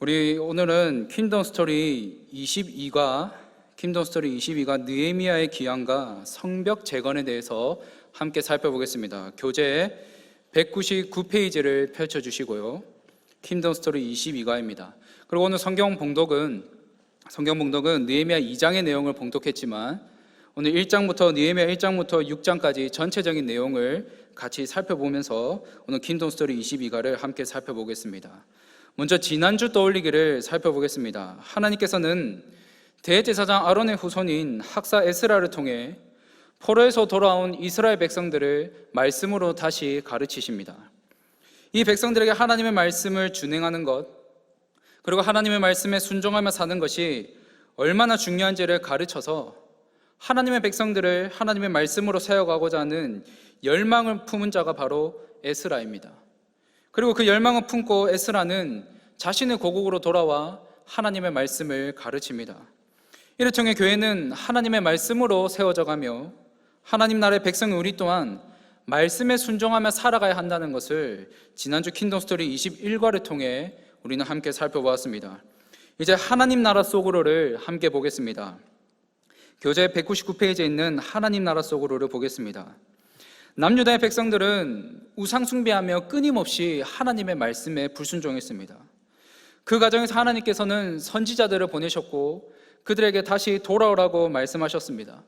우리 오늘은 킹덤 스토리 22가 느헤미야의 귀환과 성벽 재건에 대해서 함께 살펴보겠습니다. 교재 199페이지를 펼쳐주시고요. 킹덤 스토리 22가입니다. 그리고 오늘 성경 봉독은 느헤미야 2장의 내용을 봉독했지만 오늘 느헤미야 1장부터 6장까지 전체적인 내용을 같이 살펴보면서 오늘 킹덤 스토리 22가를 함께 살펴보겠습니다. 먼저 지난주 떠올리기를 살펴보겠습니다. 하나님께서는 대제사장 아론의 후손인 학사 에스라를 통해 포로에서 돌아온 이스라엘 백성들을 말씀으로 다시 가르치십니다. 이 백성들에게 하나님의 말씀을 준행하는 것, 그리고 하나님의 말씀에 순종하며 사는 것이 얼마나 중요한지를 가르쳐서 하나님의 백성들을 하나님의 말씀으로 세워가고자 하는 열망을 품은 자가 바로 에스라입니다. 그리고 그 열망을 품고 에스라는 자신의 고국으로 돌아와 하나님의 말씀을 가르칩니다. 이를 통해 교회는 하나님의 말씀으로 세워져 가며 하나님 나라의 백성인 우리 또한 말씀에 순종하며 살아가야 한다는 것을 지난주 킹덤 스토리 21과를 통해 우리는 함께 살펴보았습니다. 이제 하나님 나라 속으로를 함께 보겠습니다. 교재 199페이지에 있는 하나님 나라 속으로를 보겠습니다. 남유다의 백성들은 우상 숭배하며 끊임없이 하나님의 말씀에 불순종했습니다. 그 과정에서 하나님께서는 선지자들을 보내셨고 그들에게 다시 돌아오라고 말씀하셨습니다.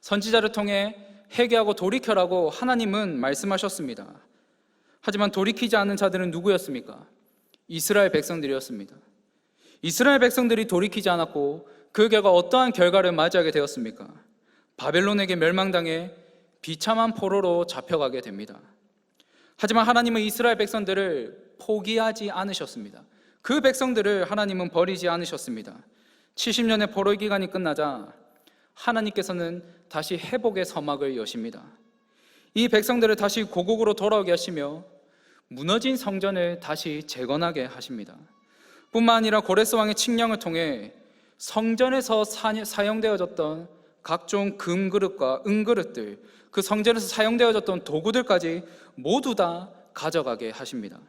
선지자를 통해 회개하고 돌이켜라고 하나님은 말씀하셨습니다. 하지만 돌이키지 않은 자들은 누구였습니까? 이스라엘 백성들이었습니다. 이스라엘 백성들이 돌이키지 않았고 그 결과 어떠한 결과를 맞이하게 되었습니까? 바벨론에게 멸망당해 비참한 포로로 잡혀가게 됩니다. 하지만 하나님은 이스라엘 백성들을 포기하지 않으셨습니다. 그 백성들을 하나님은 버리지 않으셨습니다. 70년의 포로 기간이 끝나자 하나님께서는 다시 회복의 서막을 여십니다. 이 백성들을 다시 고국으로 돌아오게 하시며 무너진 성전을 다시 재건하게 하십니다. 뿐만 아니라 고레스 왕의 칙령을 통해 성전에서 사용되어졌던 각종 금그릇과 은그릇들, 그 성전에서 사용되어졌던 도구들까지 모두 다 가져가게 하십니다.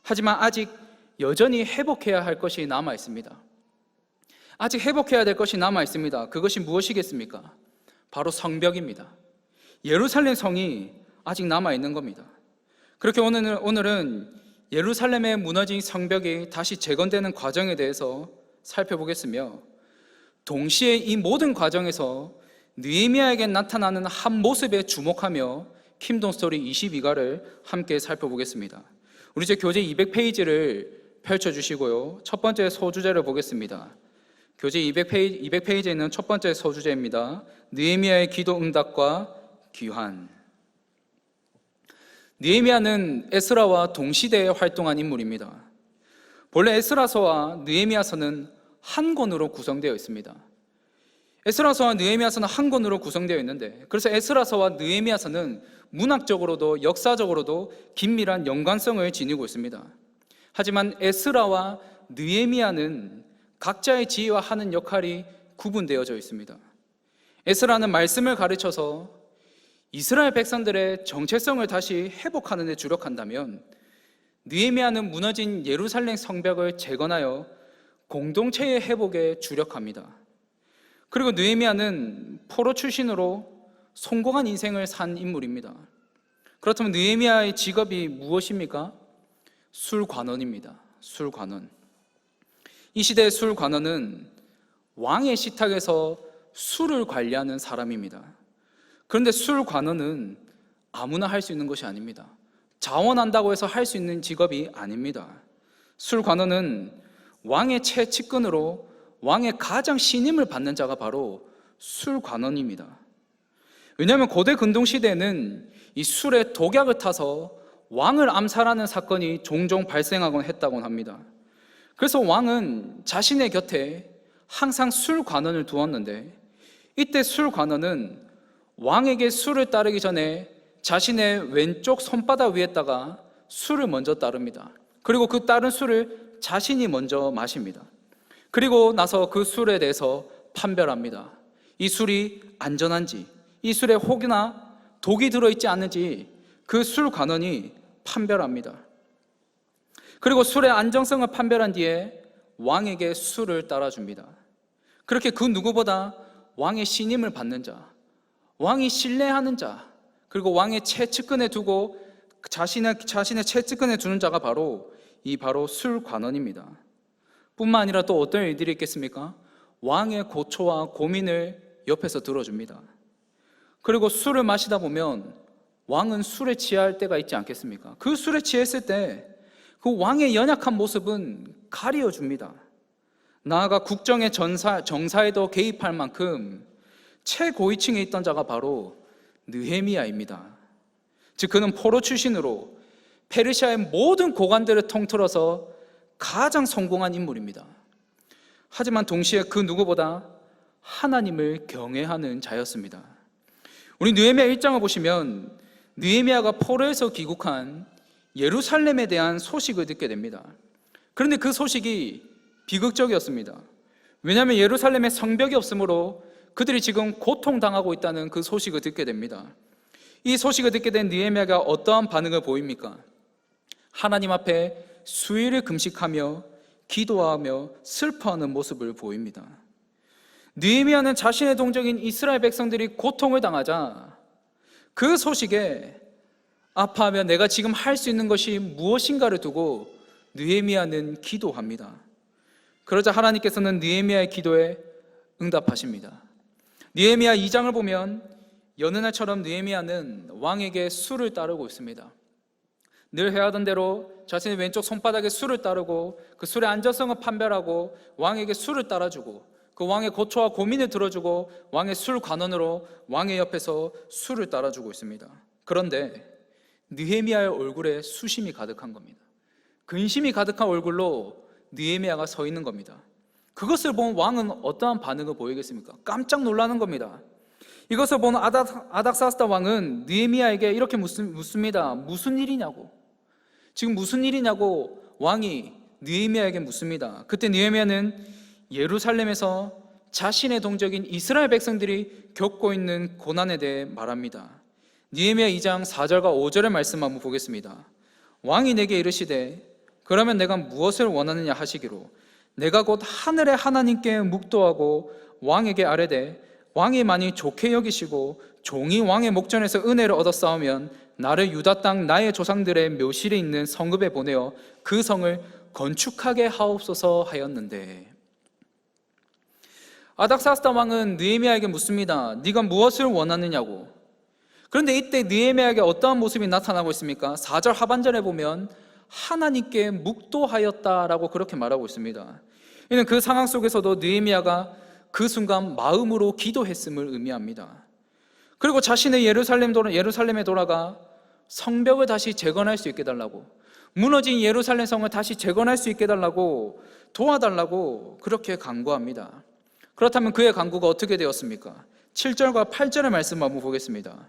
하지만 아직 여전히 회복해야 할 것이 남아 있습니다. 아직 회복해야 될 것이 남아 있습니다. 그것이 무엇이겠습니까? 바로 성벽입니다. 예루살렘 성이 아직 남아 있는 겁니다. 그렇게 오늘은 예루살렘의 무너진 성벽이 다시 재건되는 과정에 대해서 살펴보겠으며, 동시에 이 모든 과정에서 느헤미야에게 나타나는 한 모습에 주목하며 킹덤 스토리 22가를 함께 살펴보겠습니다. 우리 이제 교재 200페이지를 펼쳐주시고요. 첫 번째 소주제를 보겠습니다. 교재 200페이지에 있는 첫 번째 소주제입니다. 느헤미야의 기도 응답과 귀환. 느헤미야는 에스라와 동시대에 활동한 인물입니다. 본래 에스라서와 느헤미야서는 한 권으로 구성되어 있습니다. 에스라서와 느헤미야서는 한 권으로 구성되어 있는데, 그래서 에스라서와 느헤미야서는 문학적으로도 역사적으로도 긴밀한 연관성을 지니고 있습니다. 하지만 에스라와 느헤미야는 각자의 지위와 하는 역할이 구분되어져 있습니다. 에스라는 말씀을 가르쳐서 이스라엘 백성들의 정체성을 다시 회복하는 데 주력한다면, 느헤미야는 무너진 예루살렘 성벽을 재건하여 공동체의 회복에 주력합니다. 그리고 느헤미야는 포로 출신으로 성공한 인생을 산 인물입니다. 그렇다면 느헤미야의 직업이 무엇입니까? 술관원입니다. 술관원. 이 시대의 술관원은 왕의 식탁에서 술을 관리하는 사람입니다. 그런데 술관원은 아무나 할 수 있는 것이 아닙니다. 자원한다고 해서 할 수 있는 직업이 아닙니다. 술관원은 왕의 최측근으로 왕의 가장 신임을 받는 자가 바로 술관원입니다. 왜냐하면 고대 근동시대에는 이 술에 독약을 타서 왕을 암살하는 사건이 종종 발생하곤 했다고 합니다. 그래서 왕은 자신의 곁에 항상 술관원을 두었는데, 이때 술관원은 왕에게 술을 따르기 전에 자신의 왼쪽 손바닥 위에다가 술을 먼저 따릅니다. 그리고 그 따른 술을 자신이 먼저 마십니다. 그리고 나서 그 술에 대해서 판별합니다. 이 술이 안전한지, 이 술에 혹이나 독이 들어있지 않는지 그 술관원이 판별합니다. 그리고 술의 안정성을 판별한 뒤에 왕에게 수를 따라줍니다. 그렇게 그 누구보다 왕의 신임을 받는 자, 왕이 신뢰하는 자, 그리고 왕의 최측근에 두고 자신의 최측근에 두는 자가 바로 술관원입니다. 뿐만 아니라 또 어떤 일들이 있겠습니까? 왕의 고초와 고민을 옆에서 들어줍니다. 그리고 술을 마시다 보면 왕은 술에 취할 때가 있지 않겠습니까? 그 술에 취했을 때 그 왕의 연약한 모습은 가리어줍니다. 나아가 국정의 정사에도 개입할 만큼 최고위층에 있던 자가 바로 느헤미야입니다. 즉 그는 포로 출신으로 페르시아의 모든 고관들을 통틀어서 가장 성공한 인물입니다. 하지만 동시에 그 누구보다 하나님을 경외하는 자였습니다. 우리 느헤미야 1장을 보시면 느헤미야가 포로에서 귀국한 예루살렘에 대한 소식을 듣게 됩니다. 그런데 그 소식이 비극적이었습니다. 왜냐하면 예루살렘에 성벽이 없으므로 그들이 지금 고통당하고 있다는 그 소식을 듣게 됩니다. 이 소식을 듣게 된 느헤미야가 어떠한 반응을 보입니까? 하나님 앞에 수일을 금식하며 기도하며 슬퍼하는 모습을 보입니다. 느헤미야는 자신의 동족인 이스라엘 백성들이 고통을 당하자 그 소식에 아파하며 내가 지금 할 수 있는 것이 무엇인가를 두고 느헤미야는 기도합니다. 그러자 하나님께서는 느헤미야의 기도에 응답하십니다. 느헤미야 2장을 보면 여느 날처럼 느헤미야는 왕에게 수를 따르고 있습니다. 늘 해하던 대로 자신의 왼쪽 손바닥에 수를 따르고 그 술의 안전성을 판별하고 왕에게 수를 따라주고 그 왕의 고초와 고민을 들어주고 왕의 술 관원으로 왕의 옆에서 수를 따라주고 있습니다. 그런데 느헤미야의 얼굴에 수심이 가득한 겁니다. 근심이 가득한 얼굴로 느헤미야가 서 있는 겁니다. 그것을 본 왕은 어떠한 반응을 보이겠습니까? 깜짝 놀라는 겁니다. 이것을 본 아닥사스다 왕은 느헤미야에게 이렇게 묻습니다. 무슨 일이냐고. 지금 무슨 일이냐고 왕이 느헤미야에게 묻습니다. 그때 느헤미야는 예루살렘에서 자신의 동족인 이스라엘 백성들이 겪고 있는 고난에 대해 말합니다. 느헤미야 2장 4절과 5절의 말씀 한번 보겠습니다. 왕이 내게 이르시되 그러면 내가 무엇을 원하느냐 하시기로 내가 곧 하늘의 하나님께 묵도하고 왕에게 아뢰되 왕이 많이 좋게 여기시고 종이 왕의 목전에서 은혜를 얻어 싸우면 나를 유다 땅 나의 조상들의 묘실에 있는 성읍에 보내어 그 성을 건축하게 하옵소서 하였는데, 아닥사스다 왕은 느헤미야에게 묻습니다. 네가 무엇을 원하느냐고. 그런데 이때 느헤미야에게 어떠한 모습이 나타나고 있습니까? 4절 하반절에 보면 하나님께 묵도하였다라고 그렇게 말하고 있습니다. 이는 그 상황 속에서도 느헤미야가 그 순간 마음으로 기도했음을 의미합니다. 그리고 자신의 예루살렘에 돌아가 성벽을 다시 재건할 수 있게 해달라고, 무너진 예루살렘 성을 다시 재건할 수 있게 해달라고, 도와달라고 그렇게 간구합니다. 그렇다면 그의 간구가 어떻게 되었습니까? 7절과 8절의 말씀 한번 보겠습니다.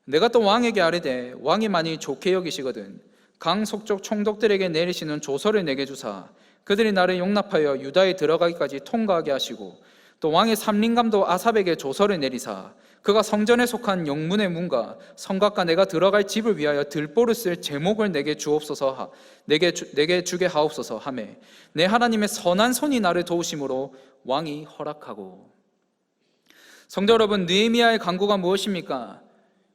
내가 또 왕에게 아뢰되 왕이 많이 좋게 여기시거든 강 속족 총독들에게 내리시는 조서를 내게 주사 그들이 나를 용납하여 유다에 들어가기까지 통과하게 하시고, 또 왕의 삼림감도 아삽에게 조서를 내리사 그가 성전에 속한 영문의 문과 성곽과 내가 들어갈 집을 위하여 들보를 쓸 제목을 내게 주옵소서 내게 주게 하옵소서 하매 내 하나님의 선한 손이 나를 도우심으로 왕이 허락하고. 성도 여러분, 느헤미야의 간구가 무엇입니까?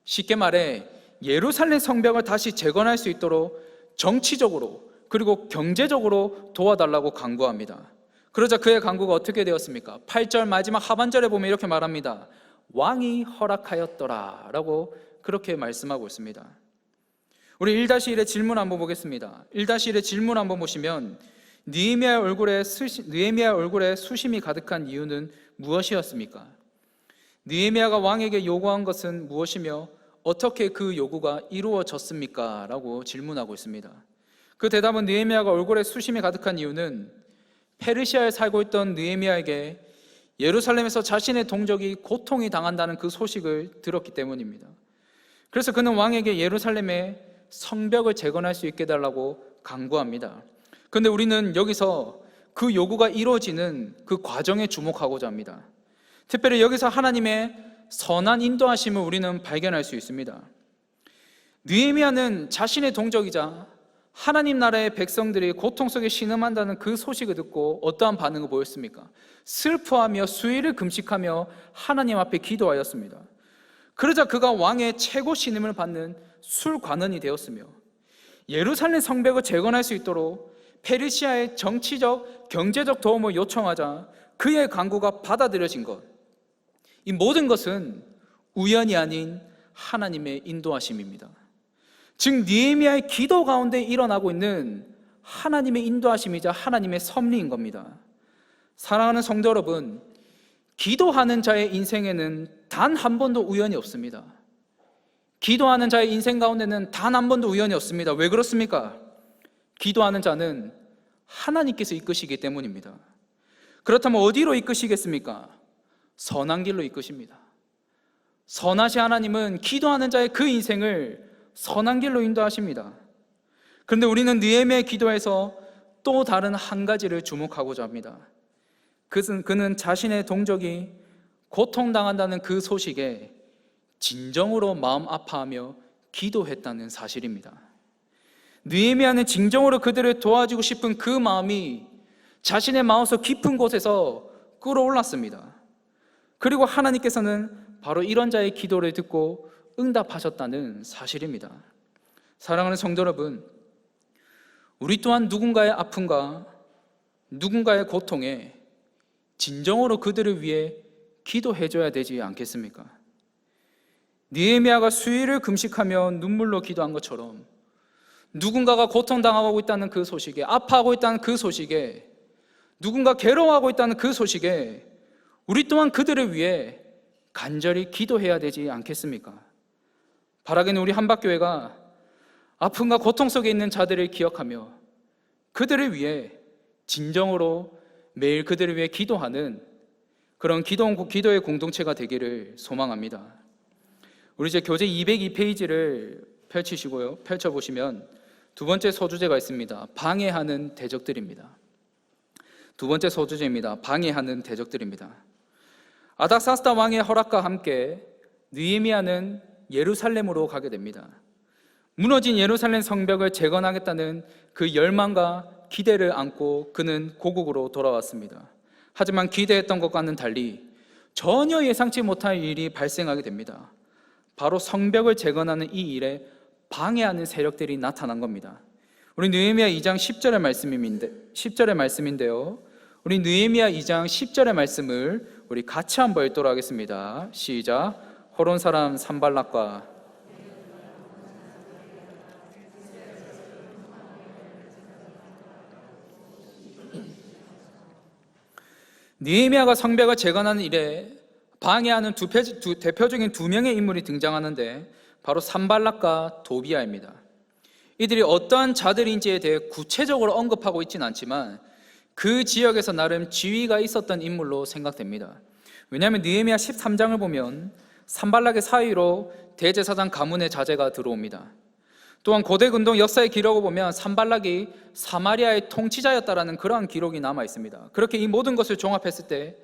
쉽게 말해 예루살렘 성벽을 다시 재건할 수 있도록 정치적으로 그리고 경제적으로 도와달라고 간구합니다. 그러자 그의 간구가 어떻게 되었습니까? 8절 마지막 하반절에 보면 이렇게 말합니다. 왕이 허락하였더라 라고 그렇게 말씀하고 있습니다. 우리 1-1의 질문 한번 보겠습니다. 1-1의 질문 한번 보시면 느헤미야의 얼굴에 수심이 가득한 이유는 무엇이었습니까? 느헤미야가 왕에게 요구한 것은 무엇이며 어떻게 그 요구가 이루어졌습니까? 라고 질문하고 있습니다. 그 대답은 느헤미야가 얼굴에 수심이 가득한 이유는 페르시아에 살고 있던 느헤미야에게 예루살렘에서 자신의 동족이 고통이 당한다는 그 소식을 들었기 때문입니다. 그래서 그는 왕에게 예루살렘의 성벽을 재건할 수 있게 해달라고 간구합니다. 그런데 우리는 여기서 그 요구가 이루어지는 그 과정에 주목하고자 합니다. 특별히 여기서 하나님의 선한 인도하심을 우리는 발견할 수 있습니다. 느헤미야는 자신의 동족이자 하나님 나라의 백성들이 고통 속에 신음한다는 그 소식을 듣고 어떠한 반응을 보였습니까? 슬퍼하며 수일을 금식하며 하나님 앞에 기도하였습니다. 그러자 그가 왕의 최고 신임을 받는 술관원이 되었으며 예루살렘 성벽을 재건할 수 있도록 페르시아의 정치적, 경제적 도움을 요청하자 그의 간구가 받아들여진 것, 이 모든 것은 우연이 아닌 하나님의 인도하심입니다. 즉 느헤미야의 기도 가운데 일어나고 있는 하나님의 인도하심이자 하나님의 섭리인 겁니다. 사랑하는 성도 여러분, 기도하는 자의 인생에는 단 한 번도 우연이 없습니다. 기도하는 자의 인생 가운데는 단 한 번도 우연이 없습니다. 왜 그렇습니까? 기도하는 자는 하나님께서 이끄시기 때문입니다. 그렇다면 어디로 이끄시겠습니까? 선한 길로 이끄십니다. 선하신 하나님은 기도하는 자의 그 인생을 선한 길로 인도하십니다. 그런데 우리는 느헤미야의 기도에서 또 다른 한 가지를 주목하고자 합니다. 그는 자신의 동족이 고통당한다는 그 소식에 진정으로 마음 아파하며 기도했다는 사실입니다. 느헤미야는 진정으로 그들을 도와주고 싶은 그 마음이 자신의 마음속 깊은 곳에서 끌어올랐습니다. 그리고 하나님께서는 바로 이런 자의 기도를 듣고 응답하셨다는 사실입니다. 사랑하는 성도 여러분, 우리 또한 누군가의 아픔과 누군가의 고통에 진정으로 그들을 위해 기도해줘야 되지 않겠습니까? 느헤미야가 수일을 금식하며 눈물로 기도한 것처럼 누군가가 고통당하고 있다는 그 소식에, 아파하고 있다는 그 소식에, 누군가 괴로워하고 있다는 그 소식에 우리 또한 그들을 위해 간절히 기도해야 되지 않겠습니까? 바라기는 우리 한박교회가 아픔과 고통 속에 있는 자들을 기억하며 그들을 위해 진정으로 매일 그들을 위해 기도하는 그런 기도의 공동체가 되기를 소망합니다. 우리 이제 교재 202페이지를 펼쳐보시면 두 번째 소주제가 있습니다. 방해하는 대적들입니다. 두 번째 소주제입니다. 방해하는 대적들입니다. 아닥사스다 왕의 허락과 함께 느헤미야는 예루살렘으로 가게 됩니다. 무너진 예루살렘 성벽을 재건하겠다는 그 열망과 기대를 안고 그는 고국으로 돌아왔습니다. 하지만 기대했던 것과는 달리 전혀 예상치 못할 일이 발생하게 됩니다. 바로 성벽을 재건하는 이 일에 방해하는 세력들이 나타난 겁니다. 우리 느헤미야 2장 10절의 말씀인데요. 우리 느헤미야 2장 10절의 말씀을 우리 같이 한번 읽도록 하겠습니다. 시작. 호론 사람 산발락과 느헤미야가 성벽을 재건하는 일에 방해하는 대표적인 두 명의 인물이 등장하는데 바로 산발락과 도비아입니다. 이들이 어떠한 자들인지에 대해 구체적으로 언급하고 있지는 않지만 그 지역에서 나름 지위가 있었던 인물로 생각됩니다. 왜냐하면 느헤미야 13장을 보면 산발락의 사위로 대제사장 가문의 자제가 들어옵니다. 또한 고대 근동 역사의 기록을 보면 산발락이 사마리아의 통치자였다라는 그러한 기록이 남아 있습니다. 그렇게 이 모든 것을 종합했을 때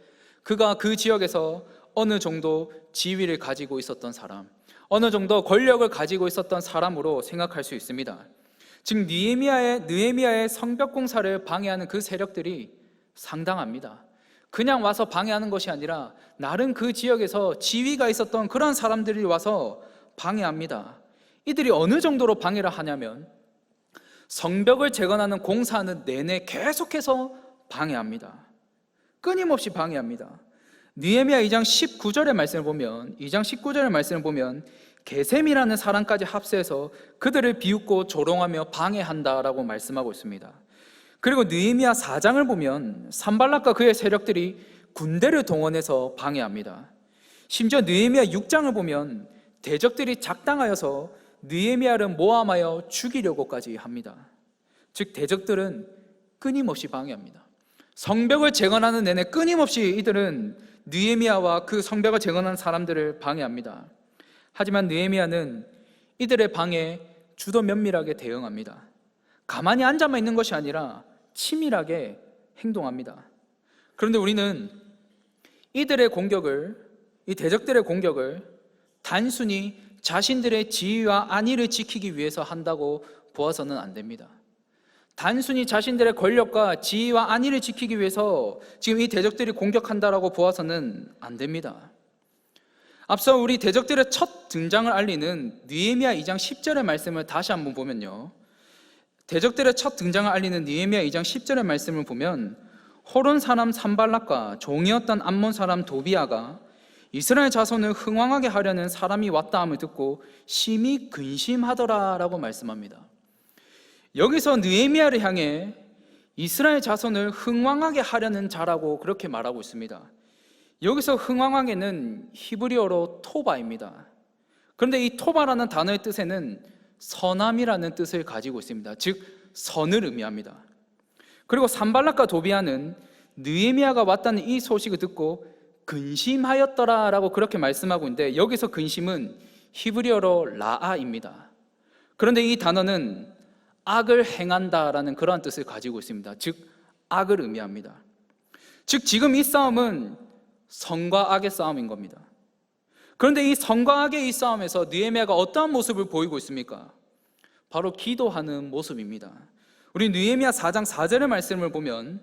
그가 그 지역에서 어느 정도 지위를 가지고 있었던 사람, 어느 정도 권력을 가지고 있었던 사람으로 생각할 수 있습니다. 즉 느헤미야의 성벽 공사를 방해하는 그 세력들이 상당합니다. 그냥 와서 방해하는 것이 아니라 나름 그 지역에서 지위가 있었던 그런 사람들이 와서 방해합니다. 이들이 어느 정도로 방해를 하냐면 성벽을 재건하는 공사하는 내내 계속해서 방해합니다. 끊임없이 방해합니다. 느헤미야 2장 19절의 말씀을 보면 게셈이라는 사람까지 합세해서 그들을 비웃고 조롱하며 방해한다라고 말씀하고 있습니다. 그리고 느헤미야 4장을 보면 산발락과 그의 세력들이 군대를 동원해서 방해합니다. 심지어 느헤미야 6장을 보면 대적들이 작당하여서 느헤미야를 모함하여 죽이려고까지 합니다. 즉 대적들은 끊임없이 방해합니다. 성벽을 재건하는 내내 끊임없이 이들은 느헤미야와 그 성벽을 재건하는 사람들을 방해합니다. 하지만 느헤미야는 이들의 방해에 주도 면밀하게 대응합니다. 가만히 앉아만 있는 것이 아니라 치밀하게 행동합니다. 그런데 우리는 이 대적들의 공격을 단순히 자신들의 지위와 안위를 지키기 위해서 한다고 보아서는 안 됩니다. 단순히 자신들의 권력과 지위와 안위를 지키기 위해서 지금 이 대적들이 공격한다라고 보아서는 안 됩니다. 앞서 우리 대적들의 첫 등장을 알리는 느헤미야 2장 10절의 말씀을 다시 한번 보면요, 대적들의 첫 등장을 알리는 느헤미야 2장 10절의 말씀을 보면 호론 사람 산발락과 종이었던 암몬 사람 도비아가 이스라엘 자손을 흥왕하게 하려는 사람이 왔다함을 듣고 심히 근심하더라라고 말씀합니다. 여기서 느헤미야를 향해 이스라엘 자손을 흥왕하게 하려는 자라고 그렇게 말하고 있습니다. 여기서 흥왕하게는 히브리어로 토바입니다. 그런데 이 토바라는 단어의 뜻에는 선함이라는 뜻을 가지고 있습니다. 즉 선을 의미합니다. 그리고 산발락과 도비아는 느헤미야가 왔다는 이 소식을 듣고 근심하였더라라고 그렇게 말씀하고 있는데, 여기서 근심은 히브리어로 라아입니다. 그런데 이 단어는 악을 행한다라는 그러한 뜻을 가지고 있습니다. 즉 악을 의미합니다. 즉 지금 이 싸움은 선과 악의 싸움인 겁니다. 그런데 이 선과 악의 이 싸움에서 느헤미야가 어떠한 모습을 보이고 있습니까? 바로 기도하는 모습입니다. 우리 느헤미야 4장 4절의 말씀을 보면,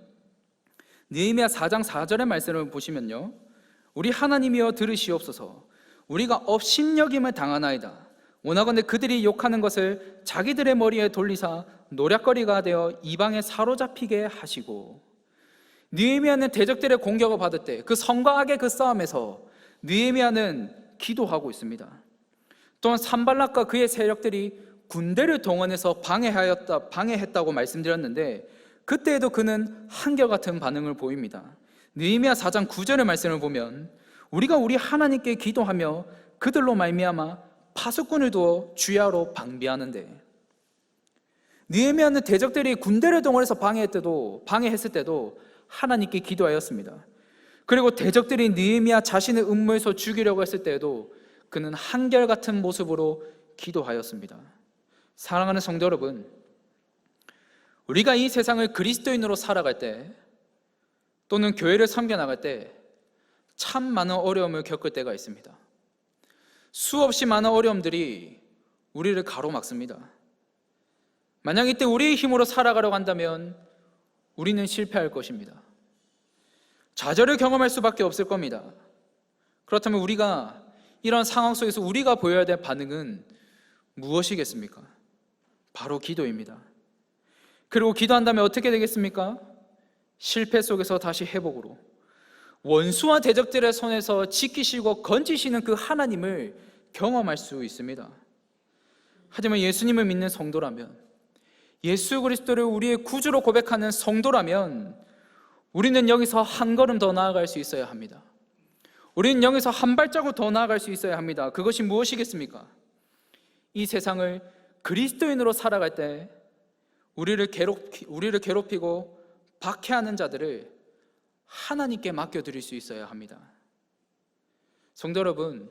느헤미야 4장 4절의 말씀을 보시면요, 우리 하나님이여 들으시옵소서. 우리가 업신여김을 당하나이다. 원하건대 그들이 욕하는 것을 자기들의 머리에 돌리사 노략거리가 되어 이방에 사로잡히게 하시고. 느헤미야는 대적들의 공격을 받을 때 그 선과 악의 그 싸움에서 느헤미야는 기도하고 있습니다. 또한 산발락과 그의 세력들이 군대를 동원해서 방해했다고 말씀드렸는데, 그때에도 그는 한결같은 반응을 보입니다. 느헤미야 4장 9절의 말씀을 보면 우리가 우리 하나님께 기도하며 그들로 말미암아 파수꾼을 두어 주야로 방비하는데, 느헤미야는 대적들이 군대를 동원해서 방해했을 때도 하나님께 기도하였습니다. 그리고 대적들이 느헤미야 자신의 음모에서 죽이려고 했을 때에도 그는 한결같은 모습으로 기도하였습니다. 사랑하는 성도 여러분, 우리가 이 세상을 그리스도인으로 살아갈 때 또는 교회를 섬겨나갈 때 참 많은 어려움을 겪을 때가 있습니다. 수없이 많은 어려움들이 우리를 가로막습니다. 만약 이때 우리의 힘으로 살아가려고 한다면 우리는 실패할 것입니다. 좌절을 경험할 수밖에 없을 겁니다. 그렇다면 우리가 이런 상황 속에서 우리가 보여야 될 반응은 무엇이겠습니까? 바로 기도입니다. 그리고 기도한다면 어떻게 되겠습니까? 실패 속에서 다시 회복으로, 원수와 대적들의 손에서 지키시고 건지시는 그 하나님을 경험할 수 있습니다. 하지만 예수님을 믿는 성도라면, 예수 그리스도를 우리의 구주로 고백하는 성도라면 우리는 여기서 한 걸음 더 나아갈 수 있어야 합니다. 우리는 여기서 한 발자국 더 나아갈 수 있어야 합니다. 그것이 무엇이겠습니까? 이 세상을 그리스도인으로 살아갈 때 우리를 괴롭히고 박해하는 자들을 하나님께 맡겨드릴 수 있어야 합니다. 성도 여러분,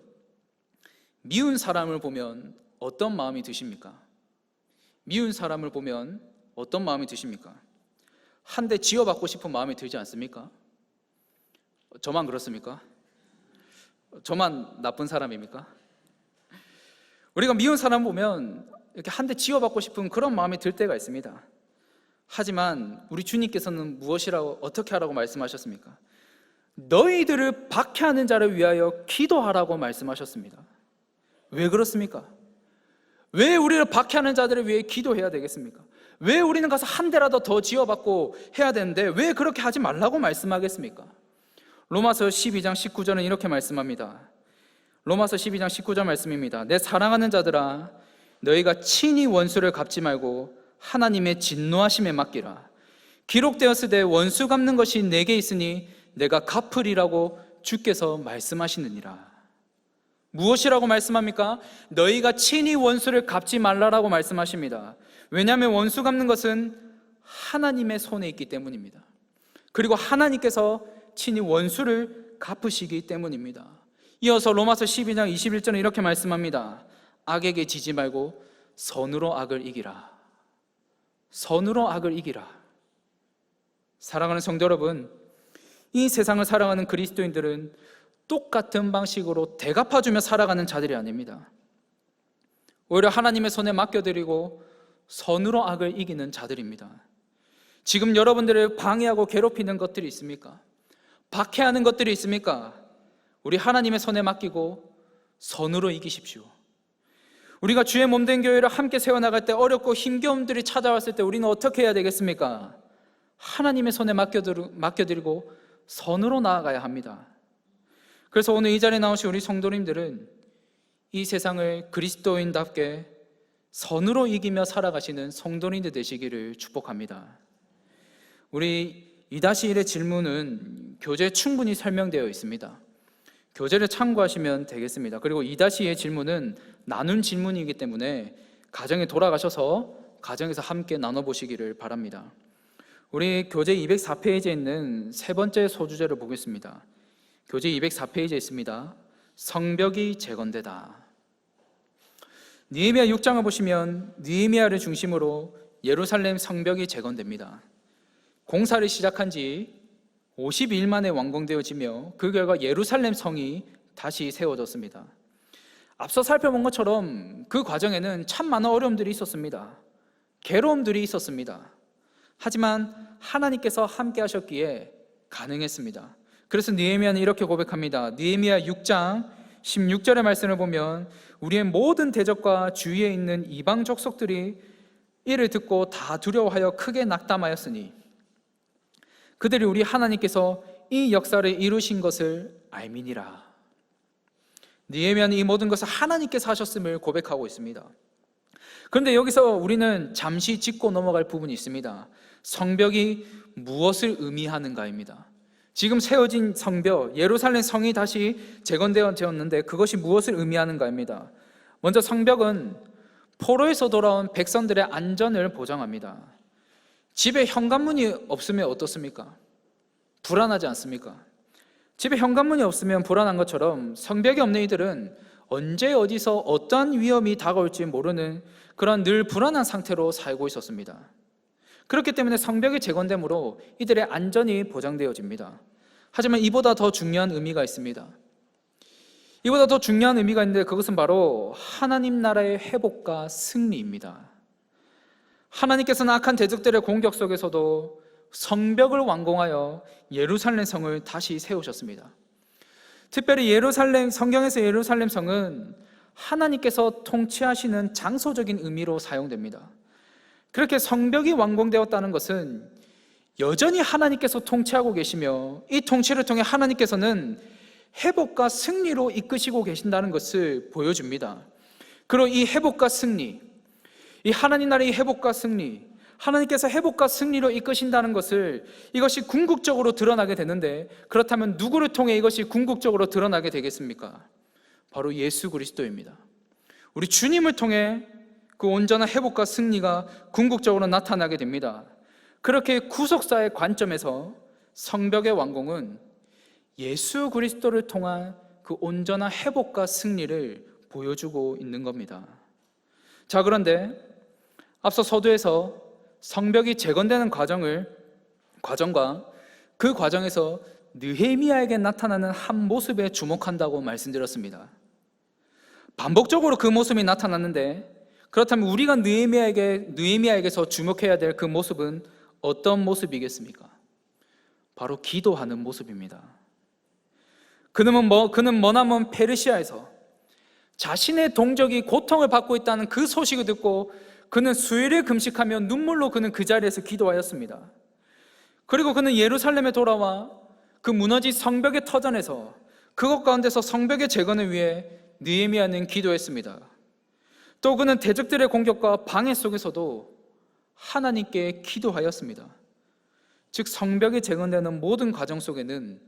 미운 사람을 보면 어떤 마음이 드십니까? 미운 사람을 보면 어떤 마음이 드십니까? 한 대 지어받고 싶은 마음이 들지 않습니까? 저만 그렇습니까? 저만 나쁜 사람입니까? 우리가 미운 사람 보면 이렇게 한 대 지어받고 싶은 그런 마음이 들 때가 있습니다. 하지만 우리 주님께서는 어떻게 하라고 말씀하셨습니까? 너희들을 박해하는 자를 위하여 기도하라고 말씀하셨습니다. 왜 그렇습니까? 왜 우리를 박해하는 자들을 위해 기도해야 되겠습니까? 왜 우리는 가서 한 대라도 더 지어받고 해야 되는데 왜 그렇게 하지 말라고 말씀하겠습니까? 로마서 12장 19절은 이렇게 말씀합니다. 로마서 12장 19절 말씀입니다. 내 사랑하는 자들아, 너희가 친히 원수를 갚지 말고 하나님의 진노하심에 맡기라. 기록되었으되 원수 갚는 것이 내게 있으니 내가 갚으리라고 주께서 말씀하시느니라. 무엇이라고 말씀합니까? 너희가 친히 원수를 갚지 말라라고 말씀하십니다. 왜냐하면 원수 갚는 것은 하나님의 손에 있기 때문입니다. 그리고 하나님께서 친히 원수를 갚으시기 때문입니다. 이어서 로마서 12장 21절은 이렇게 말씀합니다. 악에게 지지 말고 선으로 악을 이기라. 선으로 악을 이기라. 사랑하는 성도 여러분, 이 세상을 살아가는 그리스도인들은 똑같은 방식으로 대갚아주며 살아가는 자들이 아닙니다. 오히려 하나님의 손에 맡겨드리고 선으로 악을 이기는 자들입니다. 지금 여러분들을 방해하고 괴롭히는 것들이 있습니까? 박해하는 것들이 있습니까? 우리 하나님의 손에 맡기고 선으로 이기십시오. 우리가 주의 몸된 교회를 함께 세워나갈 때 어렵고 힘겨움들이 찾아왔을 때 우리는 어떻게 해야 되겠습니까? 하나님의 손에 맡겨드리고 선으로 나아가야 합니다. 그래서 오늘 이 자리에 나오신 우리 성도님들은 이 세상을 그리스도인답게 선으로 이기며 살아가시는 성도님들 되시기를 축복합니다. 우리 2-1의 질문은 교재에 충분히 설명되어 있습니다. 교재를 참고하시면 되겠습니다. 그리고 2-2의 질문은 나눈 질문이기 때문에 가정에 돌아가셔서 가정에서 함께 나눠보시기를 바랍니다. 우리 교재 204페이지에 있는 세 번째 소주제를 보겠습니다. 교재 204페이지에 있습니다. 성벽이 재건되다. 느헤미야 6장을 보시면 느헤미야를 중심으로 예루살렘 성벽이 재건됩니다. 공사를 시작한 지 50일 만에 완공되어지며 그 결과 예루살렘 성이 다시 세워졌습니다. 앞서 살펴본 것처럼 그 과정에는 참 많은 어려움들이 있었습니다. 괴로움들이 있었습니다. 하지만 하나님께서 함께 하셨기에 가능했습니다. 그래서 느헤미야는 이렇게 고백합니다. 느헤미야 6장 16절의 말씀을 보면 우리의 모든 대적과 주위에 있는 이방 족속들이 이를 듣고 다 두려워하여 크게 낙담하였으니 그들이 우리 하나님께서 이 역사를 이루신 것을 알미니라. 느헤미야는 이 모든 것을 하나님께서 하셨음을 고백하고 있습니다. 그런데 여기서 우리는 잠시 짚고 넘어갈 부분이 있습니다. 성벽이 무엇을 의미하는가입니다. 지금 세워진 성벽, 예루살렘 성이 다시 재건되었는데 그것이 무엇을 의미하는가입니다. 먼저 성벽은 포로에서 돌아온 백성들의 안전을 보장합니다. 집에 현관문이 없으면 어떻습니까? 불안하지 않습니까? 집에 현관문이 없으면 불안한 것처럼 성벽이 없는 이들은 언제 어디서 어떠한 위험이 다가올지 모르는 그런 늘 불안한 상태로 살고 있었습니다. 그렇기 때문에 성벽이 재건됨으로 이들의 안전이 보장되어집니다. 하지만 이보다 더 중요한 의미가 있습니다. 이보다 더 중요한 의미가 있는데 그것은 바로 하나님 나라의 회복과 승리입니다. 하나님께서는 악한 대적들의 공격 속에서도 성벽을 완공하여 예루살렘 성을 다시 세우셨습니다. 특별히 성경에서 예루살렘 성은 하나님께서 통치하시는 장소적인 의미로 사용됩니다. 그렇게 성벽이 완공되었다는 것은 여전히 하나님께서 통치하고 계시며 이 통치를 통해 하나님께서는 회복과 승리로 이끄시고 계신다는 것을 보여줍니다. 그리고 이 회복과 승리, 이 하나님 나라의 회복과 승리, 하나님께서 회복과 승리로 이끄신다는 것을 이것이 궁극적으로 드러나게 되는데 그렇다면 누구를 통해 이것이 궁극적으로 드러나게 되겠습니까? 바로 예수 그리스도입니다. 우리 주님을 통해 그 온전한 회복과 승리가 궁극적으로 나타나게 됩니다. 그렇게 구속사의 관점에서 성벽의 완공은 예수 그리스도를 통한 그 온전한 회복과 승리를 보여주고 있는 겁니다. 자, 그런데 앞서 서두에서 성벽이 재건되는 과정과 그 과정에서 느헤미야에게 나타나는 한 모습에 주목한다고 말씀드렸습니다. 반복적으로 그 모습이 나타났는데 그렇다면 우리가 느헤미야에게서 주목해야 될 그 모습은 어떤 모습이겠습니까? 바로 기도하는 모습입니다. 그는 머나먼 페르시아에서 자신의 동족이 고통을 받고 있다는 그 소식을 듣고 그는 수일을 금식하며 눈물로 그는 그 자리에서 기도하였습니다. 그리고 그는 예루살렘에 돌아와 그 무너진 성벽의 터전에서 그것 가운데서 성벽의 재건을 위해 느헤미야는 기도했습니다. 또 그는 대적들의 공격과 방해 속에서도 하나님께 기도하였습니다. 즉 성벽이 재건되는 모든 과정 속에는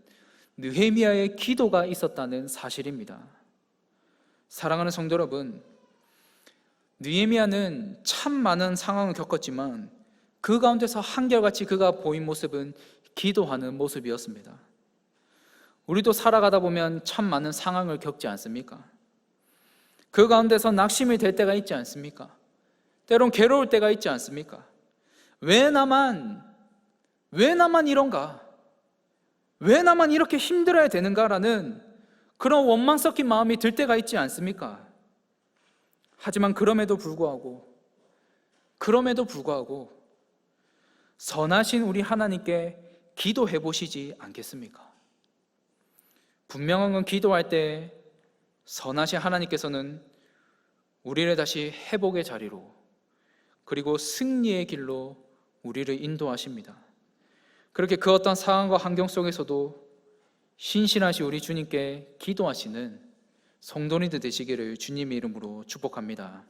느헤미야의 기도가 있었다는 사실입니다. 사랑하는 성도 여러분, 느헤미야는 참 많은 상황을 겪었지만 그 가운데서 한결같이 그가 보인 모습은 기도하는 모습이었습니다. 우리도 살아가다 보면 참 많은 상황을 겪지 않습니까? 그 가운데서 낙심이 될 때가 있지 않습니까? 때론 괴로울 때가 있지 않습니까? 왜 나만 이런가? 왜 나만 이렇게 힘들어야 되는가라는 그런 원망 섞인 마음이 들 때가 있지 않습니까? 하지만 그럼에도 불구하고 선하신 우리 하나님께 기도해 보시지 않겠습니까? 분명한 건 기도할 때 선하신 하나님께서는 우리를 다시 회복의 자리로 그리고 승리의 길로 우리를 인도하십니다. 그렇게 그 어떤 상황과 환경 속에서도 신실하신 우리 주님께 기도하시는 성도님들 되시기를 주님의 이름으로 축복합니다.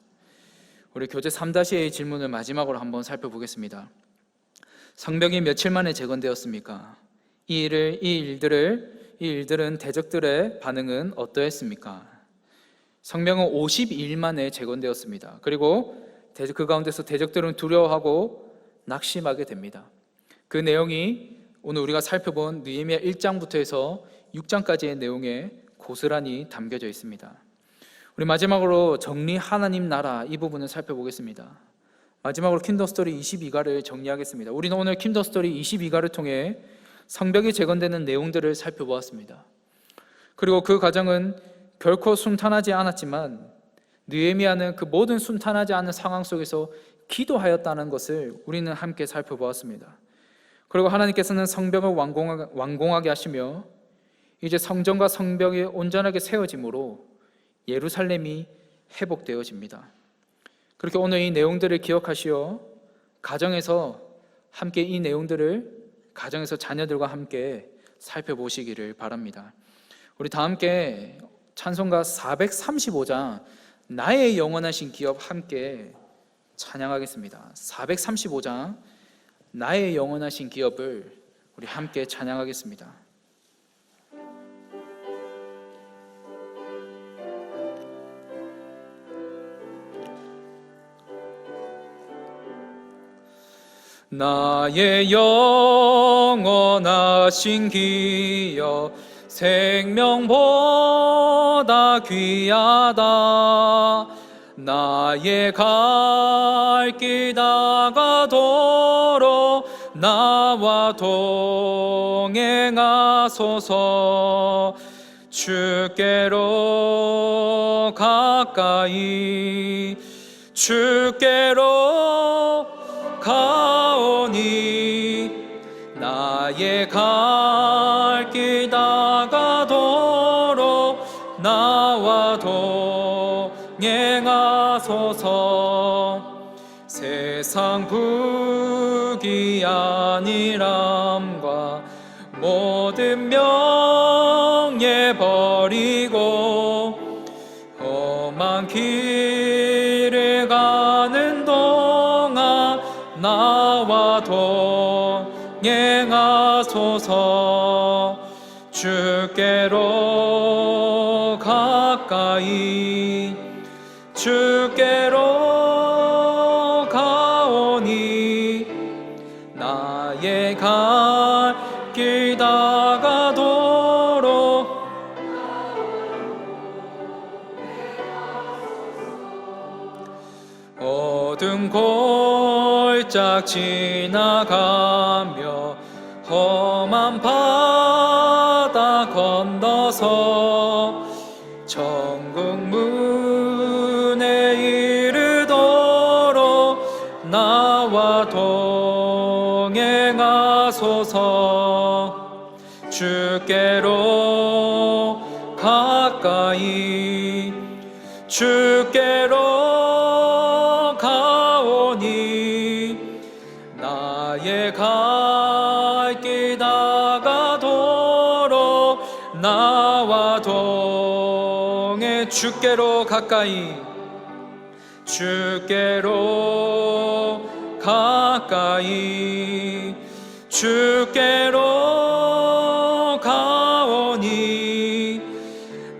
우리 교재 3-A의 질문을 마지막으로 한번 살펴보겠습니다. 성벽이 며칠 만에 재건되었습니까? 이 일들은 대적들의 반응은 어떠했습니까? 성벽은 52일 만에 재건되었습니다. 그리고 그 가운데서 대적들은 두려워하고 낙심하게 됩니다. 그 내용이 오늘 우리가 살펴본 느헤미야 1장부터 해서 6장까지의 내용에 고스란히 담겨져 있습니다. 우리 마지막으로 정리 하나님 나라 이 부분을 살펴보겠습니다. 마지막으로 킹덤 스토리 22가를 정리하겠습니다. 우리는 오늘 킹덤 스토리 22가를 통해 성벽이 재건되는 내용들을 살펴보았습니다. 그리고 그 과정은 결코 순탄하지 않았지만 느헤미야는 그 모든 순탄하지 않은 상황 속에서 기도하였다는 것을 우리는 함께 살펴보았습니다. 그리고 하나님께서는 성벽을 완공하게 하시며 이제 성전과 성벽이 온전하게 세워짐으로 예루살렘이 회복되어집니다. 그렇게 오늘 이 내용들을 기억하시어 가정에서 함께 이 내용들을 가정에서 자녀들과 함께 살펴보시기를 바랍니다. 우리 다 함께 찬송가 435장 나의 영원하신 기업 함께 찬양하겠습니다. 435장 나의 영원하신 기업을 우리 함께 찬양하겠습니다. 나의 영원하신 기업 생명보다 귀하다. 나의 갈 길 다가도록 나와 동행하소서. 주께로 가까이 주께로 가오니 나의 갈 길 다가도록 나와 동행하소서. 세상 부귀한이람과 모든 명예 버리고 험한 길을 가는 동안 나와 동행하소서. 주께로 가까이 주께로 가오니 나의 갈 길 다가도록 어두운 골짝 지나가며 험한 바다 건너서 천국 문에 이르도록 나와 동행하소서. 주께로 가까이 주께로 가오니 나의 갈 길 다가도록 나와 동행. 주께로 가까이 주께로 가까이 주께로 가오니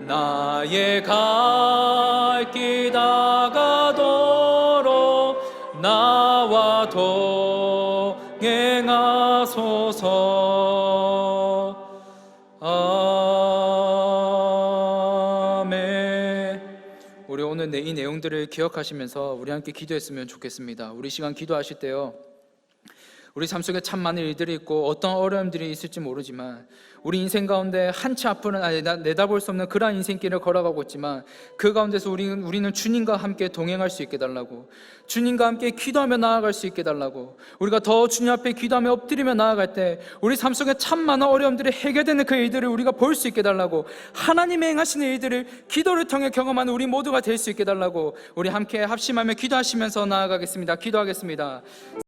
나의 갈 길 다가도록 나와 동행하소서. 아멘. 우리 오늘 이 내용들을 기억하시면서 우리 함께 기도했으면 좋겠습니다. 우리 시간 기도하실 때요, 우리 삶 속에 참 많은 일들이 있고 어떤 어려움들이 있을지 모르지만 우리 인생 가운데 한치 앞으로 내다볼 수 없는 그러한 인생길을 걸어가고 있지만 그 가운데서 우리는 주님과 함께 동행할 수 있게 달라고, 주님과 함께 기도하며 나아갈 수 있게 달라고, 우리가 더 주님 앞에 기도하며 엎드리며 나아갈 때 우리 삶 속에 참 많은 어려움들이 해결되는 그 일들을 우리가 볼 수 있게 달라고, 하나님이 행하시는 일들을 기도를 통해 경험하는 우리 모두가 될 수 있게 달라고, 우리 함께 합심하며 기도하시면서 나아가겠습니다. 기도하겠습니다.